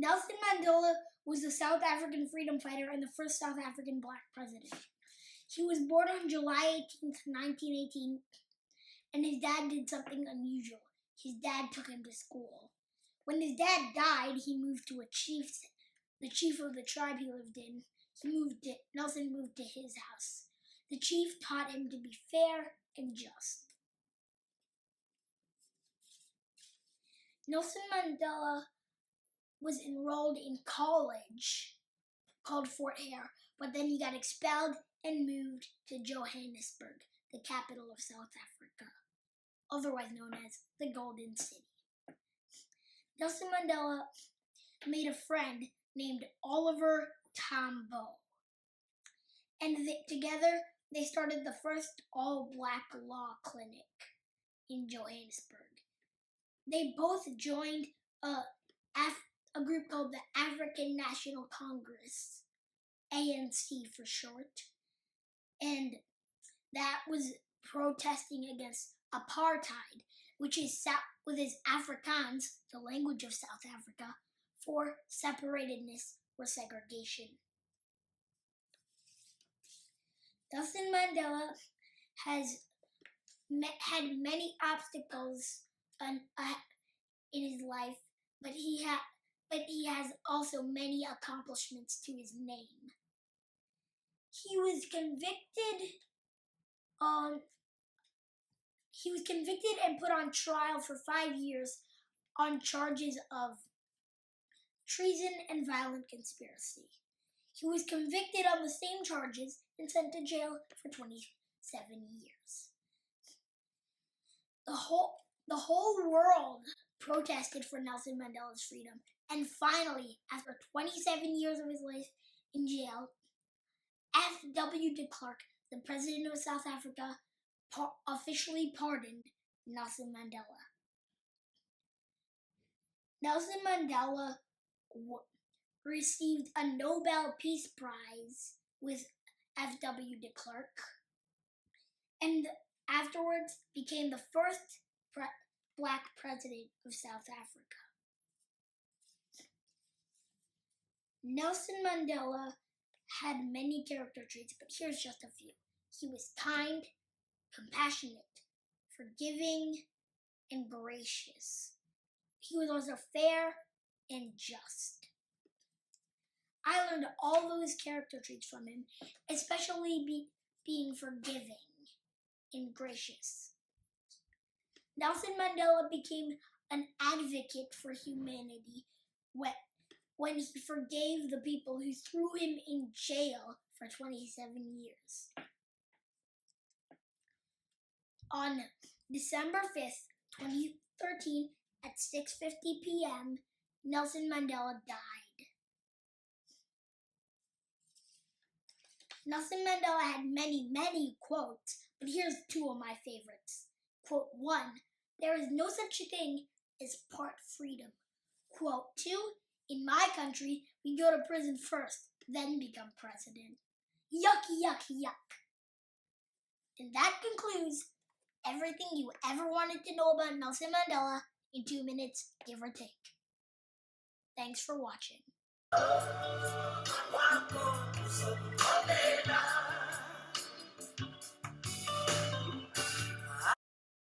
Nelson Mandela was a South African freedom fighter and the first South African black president. He was born on July 18th, 1918, and his dad did something unusual. His dad took him to school. When his dad died, he moved to the chief of the tribe he lived in. Nelson moved to his house. The chief taught him to be fair and just. Nelson Mandela was enrolled in college called Fort Hare, but then he got expelled and moved to Johannesburg, the capital of South Africa, otherwise known as the Golden City. Nelson Mandela made a friend named Oliver Tambo, and together they started the first all-black law clinic in Johannesburg. They both joined a group called the African National Congress, ANC for short, and that was protesting against apartheid, which is Afrikaans, the language of South Africa, for separatedness or segregation. Nelson Mandela has had many obstacles in his life, but he has also many accomplishments to his name. He was convicted and put on trial for 5 years on charges of treason and violent conspiracy. He was convicted on the same charges and sent to jail for 27 years. The whole world protested for Nelson Mandela's freedom, and finally, after 27 years of his life in jail, F.W. de Klerk, the president of South Africa, officially pardoned Nelson Mandela. Nelson Mandela received a Nobel Peace Prize with F.W. de Klerk, and afterwards became the first black president of South Africa. Nelson Mandela had many character traits, but here's just a few. He was kind, compassionate, forgiving, and gracious. He was also fair and just. I learned all those character traits from him, especially being forgiving and gracious. Nelson Mandela became an advocate for humanity when he forgave the people who threw him in jail for 27 years. On December 5th, 2013, at 6:50 p.m., Nelson Mandela died. Nelson Mandela had many quotes, but here's two of my favorites. Quote 1, there is no such thing as part freedom. Quote 2, in my country, we go to prison first, then become president. Yucky, yucky, yuck. And that concludes everything you ever wanted to know about Nelson Mandela in 2 minutes, give or take. Thanks for watching.